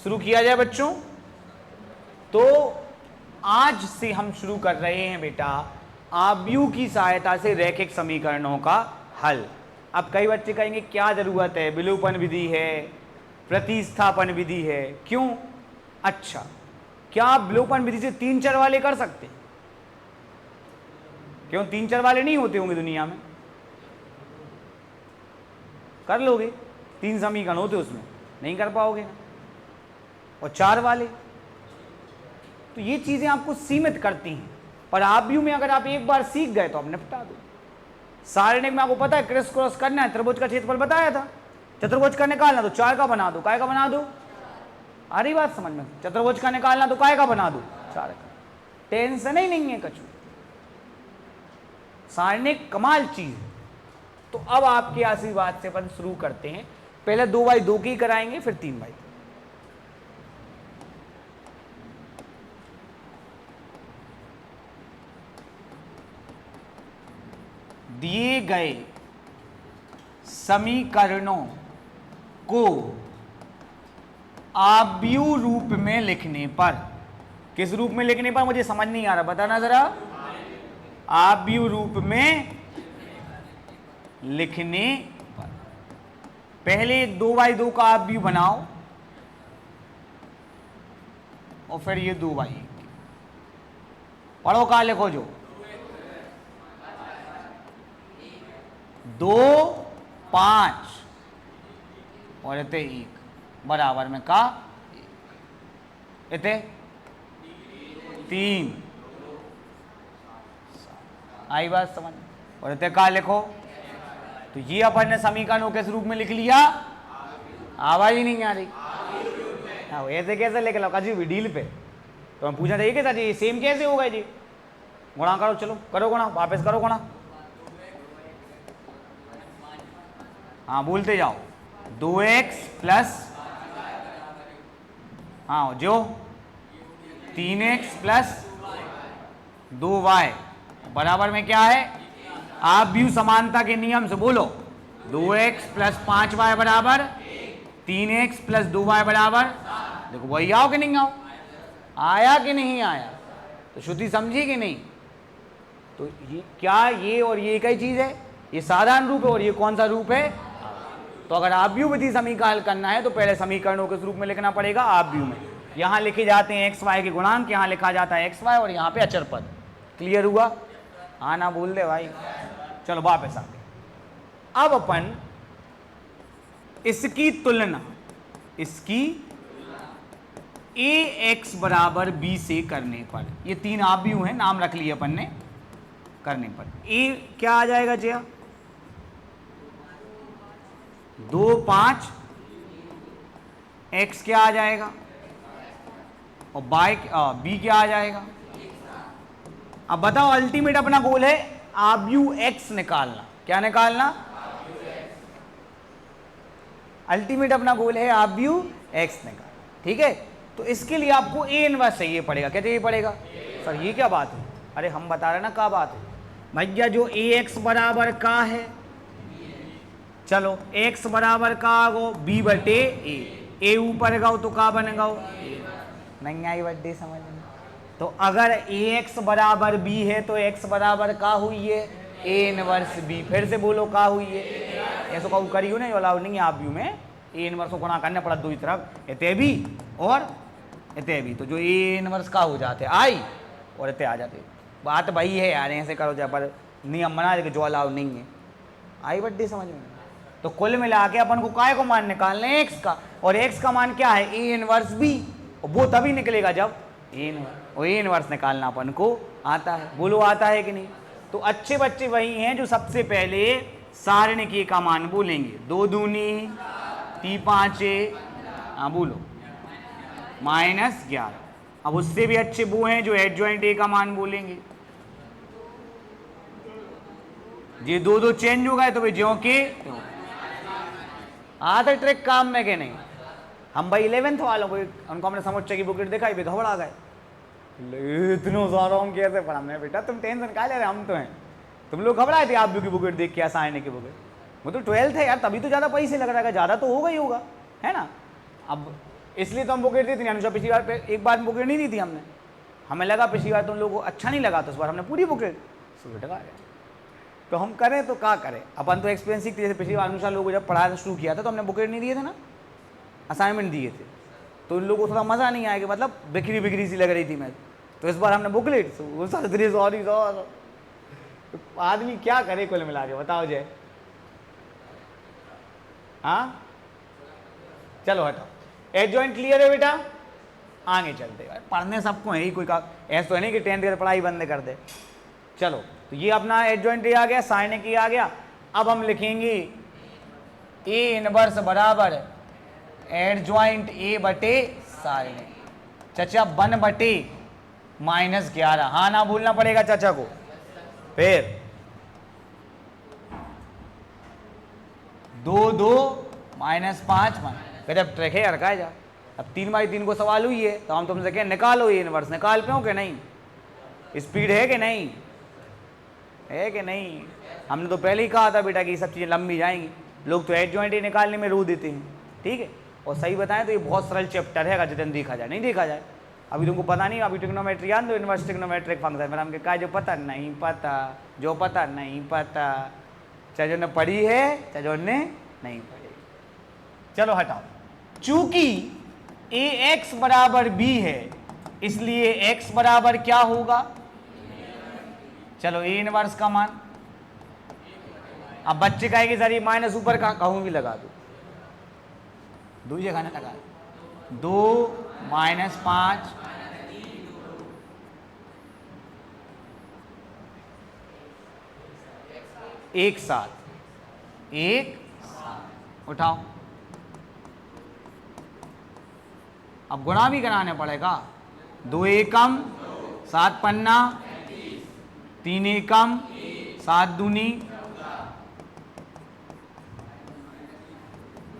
शुरू किया जाए बच्चों। तो आज से हम शुरू कर रहे हैं बेटा आव्यूह की सहायता से रैखिक समीकरणों का हल। अब कई बच्चे कहेंगे क्या जरूरत है, विलोपन विधि है, प्रतिस्थापन विधि है, क्यों? अच्छा, क्या आप विलोपन विधि से 3 चर वाले कर सकते? क्यों 3 चर वाले नहीं होते होंगे दुनिया में? कर लोगे, 3 समीकरण होते उसमें, नहीं कर पाओगे ना। और 4 वाले, तो ये चीजें आपको सीमित करती हैं। पर आव्यूह में अगर आप एक बार सीख गए तो आप निपटा दो। सारणिक में आपको पता है क्रिस क्रॉस करना है, त्रिभुज का क्षेत्रफल बताया था, चतुर्भुज का निकालना तो 4 का बना दो, काय का बना दो। आ रही बात समझ में? चतुर्भुज का निकालना तो काय का बना दो, 4 का। टेंशन ही नहीं है कछु, सारणिक कमाल चीज है। तो अब आपके आशीर्वाद से अपन शुरू करते हैं। पहले 2x2 की कराएंगे, फिर 3x3। दिए गए समीकरणों को आव्यूह रूप में लिखने पर, किस रूप में लिखने पर मुझे समझ नहीं आ रहा, बताना जरा। आव्यूह रूप में लिखने पर पहले 2x2 का आव्यूह बनाओ और फिर ये 2x1। पढ़ो, कहां लिखो जो 2 5 और इते 1 बराबर में का इते 3। आई बात समझ? और इते का लिखो। तो ये अपन ने समीकरणों किस रूप में लिख लिया? आवाज ही नहीं आ रही। ऐसे कैसे लिख लो काजी डील पे? तो हम पूछना चाहिए कि जी सेम कैसे हो गए जी? गुणा करो, चलो करो गुणा, वापस करो गुणा। हाँ बोलते जाओ। 2x प्लस, हाँ जो 3x प्लस 2y बराबर में क्या है? आव्यूह समानता के नियम से बोलो। 2x प्लस 5y बराबर 3x प्लस 2y बराबर, देखो वही आओ कि नहीं आओ? आया कि नहीं आया? तो श्रुति समझी कि नहीं? तो ये क्या, ये और ये एक ही चीज है? ये साधारण रूप है और ये कौन सा रूप है? तो अगर आव्यूह विधि समीकरण करना है तो पहले समीकरणों के रूप में लिखना पड़ेगा आव्यूह में। यहां लिखे जाते हैं एक्स वाई के गुणांक, यहां लिखा जाता है एक्स वाई और यहां पे अचर पद। क्लियर हुआ? हाँ ना बोल दे भाई। चलो वापस आते। अब अपन इसकी तुलना, इसकी ax बराबर b से करने पर, ये 3 आव्यूह हैं, नाम रख लिए अपन ने, करने पर a क्या आ जाएगा जया? 2 5, x क्या आ जाएगा और b क्या आ जाएगा? अब बताओ, अल्टीमेट अपना गोल है आव्यूह x निकालना। क्या निकालना? अल्टीमेट अपना गोल है आव्यूह x निकालना। ठीक है, तो इसके लिए आपको a इनवर्स चाहिए पड़ेगा। क्या चाहिए पड़ेगा? सर ये क्या बात है? अरे हम बता रहे ना क्या बात है भैया। जो ax बराबर का है, चलो x बराबर का गो b बटे a ऊपर गाओ तो का बन गाओ? नहीं आई बड्डे समझ में? तो अगर ax बराबर b है तो x बराबर का हुई है? a inverse b। फिर से बोलो का हुई है? ऐसा कहूँ करियो नहीं, अलाउ नहीं आव्यूह में a इनवर्स को गुणा करना पड़ा दो ही तरफ, इते भी और इते भी। तो जो a इनवर्स का हो जाते आई और इते आ जाते। बात वही है यार, ऐसे करो जब पर नियम बना दे जो अलाउ नहीं है। आई बड्डे समझ में? तो कुल मिला के अपन को काय को मान निकालना है? x का। और x का मान क्या है? a inverse b। और वो तभी निकलेगा जब a इनवर्स, और a इनवर्स निकालना अपन को आता है। बोलो आता है कि नहीं? तो अच्छे बच्चे वही हैं जो सबसे पहले सारणिक का मान बोलेंगे। 2 दूनी 3 5, हाँ बोलो -11। अब उससे भी अच्छे वो हैं जो एडजॉइंट a का मान बोलेंगे। ये 2 चेंज हो गए तो वे ज्यों के आधा ट्रिक काम में के नहीं। हम भाई 11th वालों को, उनको हमने समुच्चय की बुक दिखाई, भी घबरा गए, इतने सारा हम कैसे पढ़ा? मैं बेटा तुम टेंशन क्या ले रहे, हम तो हैं। तुम लोग घबराए थे आप की बुक देख के, आसानी की बुक। वो तो 12th है यार, तभी तो ज़्यादा पैसे लग रहा है, ज़्यादा तो होगा ही होगा, है ना? अब इसलिए तो हम बुकेट दी थी अनुषा, पिछली बार पे एक बार बुकेट नहीं दी थी हमने, हमें लगा पिछली बार तुम लोगों को अच्छा नहीं लगा तो इस बार हमने पूरी बुकेट 100 टका गया। तो हम करें तो क्या करें, अपन तो एक्सपीरियंस सीखते, जैसे पिछली बार अनुषा लोगों को जब पढ़ाना शुरू किया था तो हमने बुकेट नहीं दिए थे ना, असाइनमेंट दिए थे, तो इन लोगों को थोड़ा मज़ा नहीं आएगा, मतलब बिखरी बिखरी सी लग रही थी मैं, तो इस बार हमने बुकलेट, वो सॉरी सॉरी तो आदमी क्या करे कुल मिला के, बताओ जय। हाँ चलो हटाओ, एज जॉइंट क्लियर है बेटा, आगे चलते हैं, पढ़ने सबको है ही, कोई का ऐसा तो है नहीं कि 10th की पढ़ाई बंद कर दे। चलो तो ये अपना एज जॉइंट आ गया, साइन ए आ गया। अब हम लिखेंगे ए इनवर्स बराबर एड ज्वाइंट ए बटे साइन ए, चाचा 1 बटे -11, हाँ ना भूलना पड़ेगा चाचा को। फिर 2 2 -5 गजब ट्रैक है यार, जा। अब 3/3 को सवाल हुई है तो हम तुमसे कहें निकालो ये इनवर्स, निकाल पे हो कि नहीं, स्पीड है कि नहीं, है कि नहीं। हमने तो पहले ही कहा था बेटा कि ये सब चीज़ें लंबी जाएंगी, लोग तो एड जॉइंट निकालने में रो देते हैं, ठीक है। और सही बताएं तो ये बहुत सरल चैप्टर है, जितना देखा जाए नहीं देखा जाए। अभी तुमको पता नहीं, अभी ट्रिग्नोमेट्री याद दो, इनवर्स ट्रिग्नोमेट्रिक फंक्शन, फिर हमके कहा जो पता नहीं पता, जो पता नहीं पता, चाहे जो ने पढ़ी है चाहे जो ने नहीं पढ़ी। चलो हटाओ, चूंकि ए एक्स बराबर बी है इसलिए एक्स बराबर क्या होगा, चलो ए इनवर्स का मान, अब बच्चे कहेंगे सर ये माइनस ऊपर का कहूं भी लगा दो, 2 जगह ना लगा, 2 -5 एक साथ उठाओ, अब गुणा भी कराने पड़ेगा, 2 एकम 7 पन्ना, 3 एकम 7 दूनी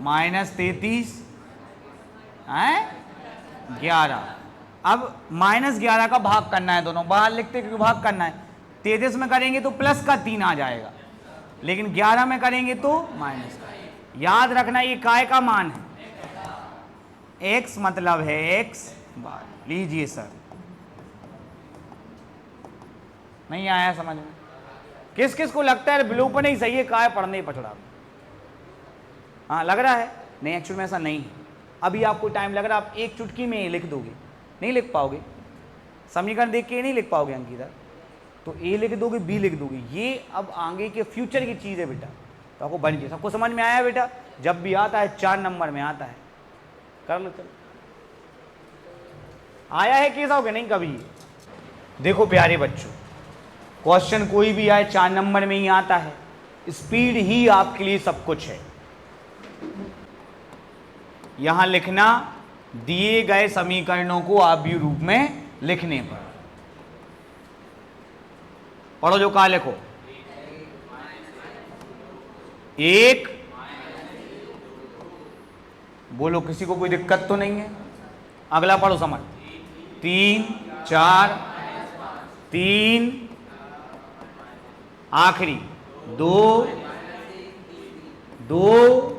-33 है 11। अब -11 का भाग करना है, दोनों बाहर लिखते क्योंकि भाग करना है, 33 में करेंगे तो प्लस का 3 आ जाएगा, लेकिन 11 में करेंगे तो माइनस का। याद रखना ये काय का मान है, x मतलब है x बार। लीजिए सर, नहीं आया समझ में, किस किस को लगता है ब्लू पर नहीं सही है, काय पढ़ने ही पछड़ा, हाँ लग रहा है, नहीं एक्चुअली में ऐसा नहीं है। अभी आपको टाइम लग रहा है, आप एक चुटकी में ही लिख दोगे, नहीं लिख पाओगे, समीकरण देख के नहीं लिख पाओगे अंकिता, तो ए लिख दोगे बी लिख दोगे, ये अब आगे के फ्यूचर की चीज़ है बेटा, तो आपको बन जाए। सबको समझ में आया बेटा, जब भी आता है 4 नंबर में आता है, कर लो चलो। आया है कैसा हो गया नहीं कभी। देखो प्यारे बच्चों, क्वेश्चन कोई भी आए 4 नंबर में ही आता है, स्पीड ही आपके लिए सब कुछ है। यहां लिखना दिए गए समीकरणों को आव्यूह रूप में लिखने पर, पढ़ो जो कहा लिखो, 1 बोलो, किसी को कोई दिक्कत तो नहीं है। अगला पढ़ो समझ, 3 4 3 आखिरी 2 2।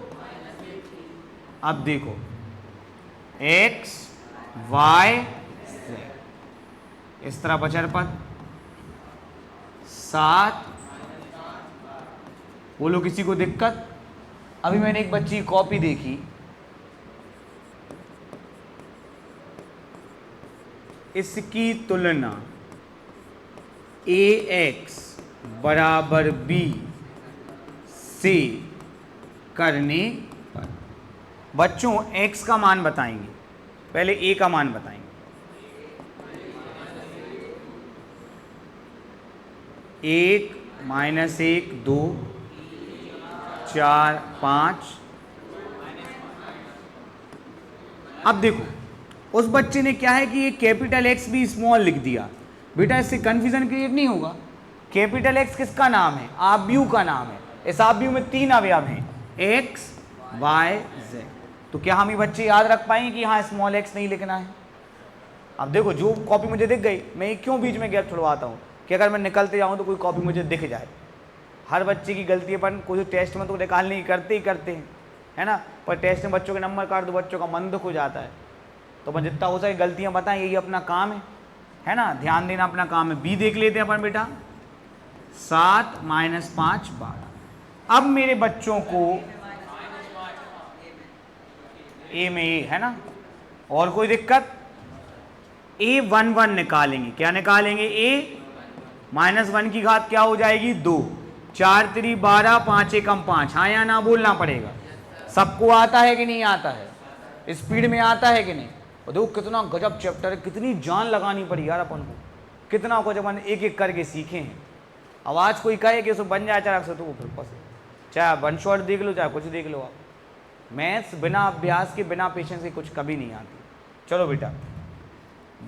अब देखो x y z, इस तरह बचर पद 7। बोलो किसी को दिक्कत। अभी मैंने एक बच्ची की कॉपी देखी, इसकी तुलना ax बराबर b से करने पर, बच्चों x का मान बताएंगे, पहले a का मान बताएंगे। 1 -1 2 4 5। अब देखो उस बच्चे ने क्या है कि ये कैपिटल एक्स भी स्मॉल लिख दिया, बेटा इससे कंफ्यूजन क्रिएट नहीं होगा। कैपिटल एक्स किसका नाम है, आव्यूह का नाम है, इस आव्यूह में 3 अवयव हैं, एक्स वाई जेड। तो क्या हम ये बच्चे याद रख पाएंगे कि यहाँ स्मॉल एक्स नहीं लिखना है। अब देखो जो कॉपी मुझे दिख गई, मैं क्यों बीच में गैप छुड़वाता हूँ कि अगर मैं निकलते जाऊँ तो कोई कॉपी मुझे दिख जाए। हर बच्चे की गलती अपन कोई टेस्ट में तो निकालने की करते ही करते हैं, है ना, पर टेस्ट में बच्चों के नंबर काट दो बच्चों का मन दुख हो जाता है। तो अपन जितना हो सके गलतियां बताएं, यही अपना काम है ना, ध्यान देना अपना काम है। बी देख लेते हैं अपन बेटा, 7 - 5 12। अब मेरे बच्चों को ए में ए है ना, और कोई दिक्कत? A11 निकालेंगे, क्या निकालेंगे? A-1 की घात क्या हो जाएगी? 2। 4 - 3 12, 5 - 1 5। हाँ या ना बोलना पड़ेगा। सबको आता है कि नहीं आता है? स्पीड में आता है कि नहीं? और देखो कितना गजब चैप्टर है, कितनी जान लगानी पड़ी यार अपन को, कितना कुछ अपन एक एक करके सीखे हैं। आवाज कोई कहे कि उसको बन जाए अचानक से, तो वो फिर चाहे वन शॉट देख लो चाहे कुछ देख लो आप, मैथ्स बिना अभ्यास के बिना पेशेंस के कुछ कभी नहीं आती। चलो बेटा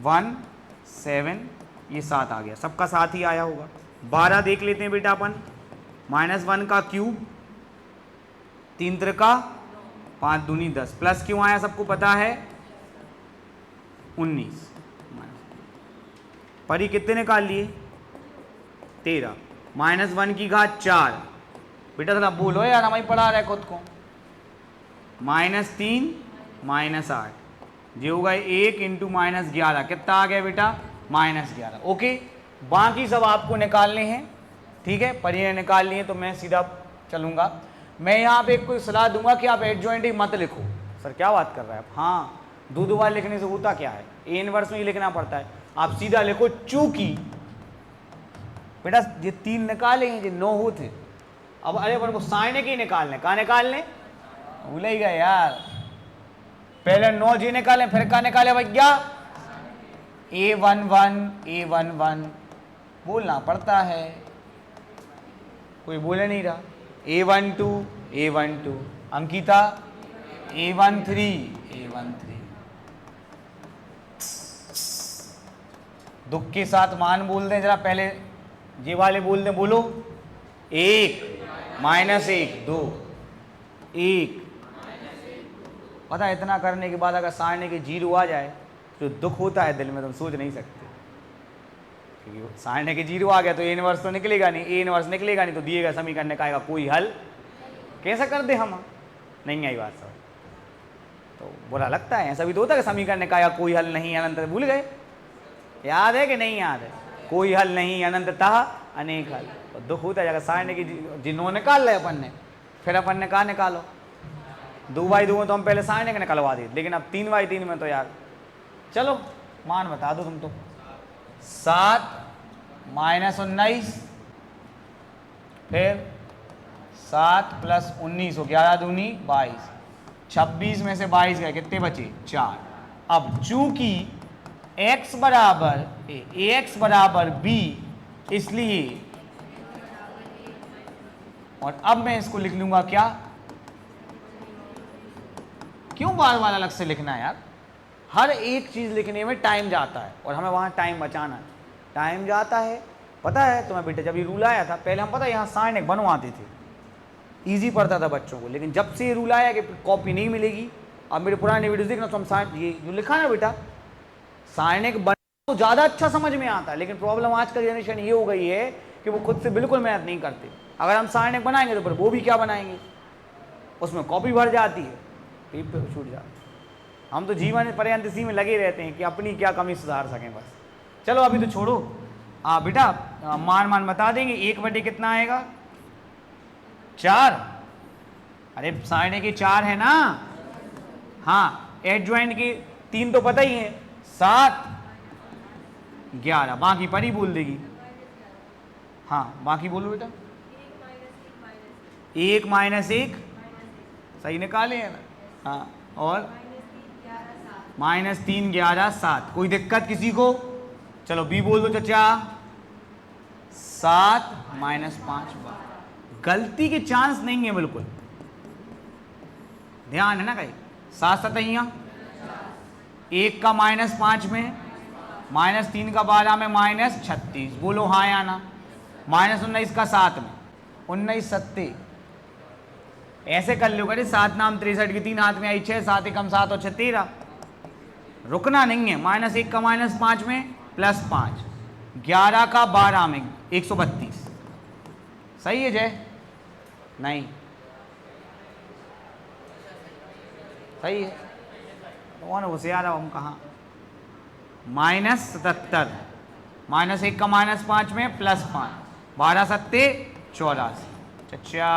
1 7, ये 7 आ गया, सबका 7 ही आया होगा। 12 देख लेते हैं बेटा अपन, -1 का क्यूब, 3 त्रिका 5 दूनी 10, प्लस क्यों आया सबको पता है? 19। परी कितने निकाल लिए? 13। -1 की घात 4। बेटा थोड़ा बोलो यार, हमारी पढ़ा रहा है खुद को। -3 -8, ये होगा 1 × -11, कितना आ गया बेटा? -11। ओके, बाकी सब आपको निकालने हैं, ठीक है, परियां निकालनी है, तो मैं सीधा चलूंगा। मैं यहाँ पे कोई सलाह दूंगा कि आप एडजॉइंट मत लिखो। सर क्या बात कर रहे हैं आप? हाँ, दो बार लिखने से होता क्या है, ए इनवर्स में ही लिखना पड़ता है। आप सीधा लिखो चूंकि बेटा ये 3 निकाले हैं, ये 9 होते। अब अरे अपन को साइने के ही निकालने, कहाँ निकालने? भूल ही गए यार, पहले 9 जी निकाले, फिर कहाँ निकाले भैया? A11 बोलना पड़ता है, कोई बोले नहीं रहा। A12 अंकिता, A13 दुख के साथ मान बोल दें जरा, पहले ये वाले बोल दें, बोलो 1 -1 2 1। पता है इतना करने के बाद अगर सारने के 0 आ जाए तो दुख होता है दिल में, तुम सोच नहीं सकते। क्योंकि सारने के 0 आ गया तो ए इनवर्स तो निकलेगा नहीं, ए इनवर्स निकलेगा नहीं तो दिए गए समीकरण का कोई हल कैसा कर दे हम? नहीं आई बात सब, तो बुरा लगता है। ऐसा भी तो होता है कि समीकरण का कोई हल नहीं, अनंत। भूल गए? याद है कि नहीं याद है? कोई हल नहीं, अनंततः अनेक हल। तो दुख होता है अगर सारने की जिन्होंने निकाल रहे अपन ने, फिर अपन ने कहा निकालो 2/2 में तो हम पहले सारने का निकलवा दिए, लेकिन अब 3/3 में तो यार चलो मान बता दो तुम तो। 7 - 19, फिर 7 + 19 हो 11 दूनी 22, 26 में से 22 गए, कितने बचे? 4। अब चूंकि x बराबर b, इसलिए, और अब मैं इसको लिख लूंगा क्या? क्यों बार बार अलग से लिखना है यार? हर एक चीज लिखने में टाइम जाता है और हमें वहां टाइम बचाना है। टाइम जाता है, पता है तुम्हें बेटा, जब ये रूल आया था पहले हम पता है यहाँ साइन एक बनवाते थे, इजी पड़ता था बच्चों को, लेकिन जब से ये रूल आया कि कॉपी नहीं मिलेगी, अब मेरे पुराने वीडियोस देखना तो हम साइन ये जो लिखा है ना बेटा, साइन एक बन तो ज़्यादा अच्छा समझ में आता है। लेकिन प्रॉब्लम आज का जनरेशन ये हो गई है कि वो खुद से बिल्कुल मेहनत नहीं करते। अगर हम साइन एक बनाएंगे तो फिर वो भी क्या बनाएंगे, उसमें कॉपी भर जाती है, पेपर छूट जाता है। हम तो जीवन पर्यंत इसी में लगे रहते हैं कि अपनी क्या कमी सुधार सकें बस। चलो अभी तो छोड़ो, बेटा मान बता देंगे। 1/, कितना आएगा? 4। अरे साइन के 4 है ना, हाँ, एडजॉइंट के 3 तो पता ही है, 7 11, बाकी परी बोल देगी। हाँ बाकी बोलो बेटा। 1 - 1 सही निकाले है ना, हाँ, और -3 11 7, कोई दिक्कत किसी को? चलो बी बोल दो चचा। 7 - 5 12, गलती के चांस नहीं है बिल्कुल, ध्यान है ना कहीं। 7 7 1 का -5 में, -3 का 12 में, -36, बोलो हाँ या ना। -19 का 7 में, 19 7 ऐसे कर लो करे, 7 नाम 63 की 3 हाथ में आई 6, 7 1 7 और 6 13, रुकना नहीं है। -1 का -5 में +5, 11 का 12 में 132, सही है जय? नहीं सही है, कौन होशियार है, हम कहाँ। -77, -1 का -5 में +5, 12 सत्ते 84। चचा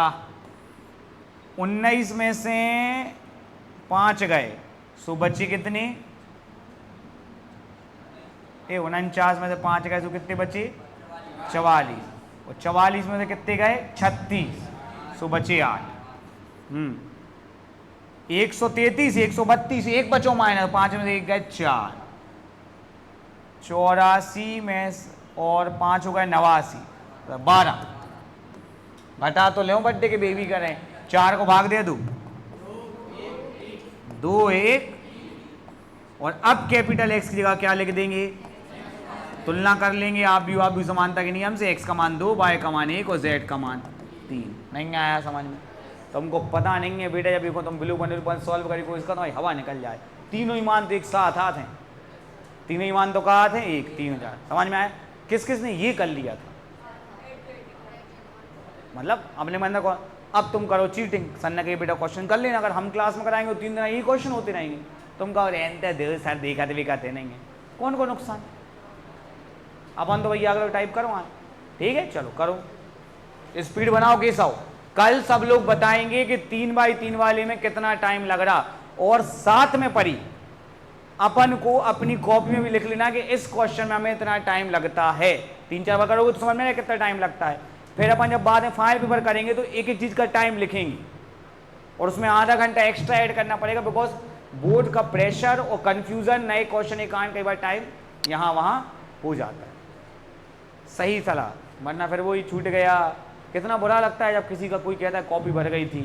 19 में से 5 गए, सो बची कितनी? 49 में से 5 गए तो कितने बचे? 44। और 44 में से कितने गए? 36, सो बचे 8। 133, 132, एक बचो -5 में से 1 गए 4। 84 में और 5 हो गए 89, 12। घटा तो ले बड्डे के बेबी करें, 4 को भाग दे दूं, 2 1। और अब कैपिटल एक्स की जगह क्या लिख देंगे? तुलना कर लेंगे आप भी समानता के नियम से। एक्स का मान 2, वाई का मान 1 और जेड का मान 3। नहीं आया समझ में? तुमको पता नहीं है बेटा, जब तुम ब्लू बन सॉल्व करी कोई इसका तो हवा निकल जाए। तीनों ही मान तो एक साथ आते हैं, तीनों ही मान तो कहा थे 1 3 4। समझ में आया? किस किस ने ये कर लिया था? मतलब अपने मन को। अब तुम करो चीटिंग, सन्ना के बेटा क्वेश्चन कर लेना, अगर हम क्लास में कराएंगे तो 3 दिन यही क्वेश्चन होते रहेंगे। तुम कहो रहते सर दिखाते नहीं है, कौन को नुकसान। अपन तो भैया अगर टाइप करो वहाँ, ठीक है चलो करो, स्पीड बनाओ कैसा हो। कल सब लोग बताएंगे कि 3x3 वाले में कितना टाइम लग रहा, और साथ में पढ़ी अपन को अपनी कॉपी में भी लिख लेना कि इस क्वेश्चन में हमें इतना टाइम लगता है। 3-4 बार करोगे तो समझ में कितना टाइम लगता है। फिर अपन जब बाद में फाइनल पेपर करेंगे तो एक एक चीज का टाइम लिखेंगे, और उसमें आधा घंटा एक्स्ट्रा ऐड करना पड़ेगा, बिकॉज बोर्ड का प्रेशर और कंफ्यूजन, नए क्वेश्चन के कारण कई बार टाइम यहाँ वहाँ हो जाता है। सही सलाह, वरना फिर वही छूट गया। कितना बुरा लगता है जब किसी का कोई कहता है कॉपी भर गई थी,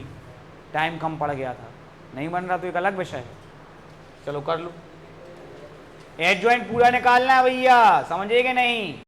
टाइम कम पड़ गया था, नहीं बन रहा तो एक अलग विषय है। चलो कर लो, एडजॉइंट पूरा निकालना है भैया, समझे कि नहीं?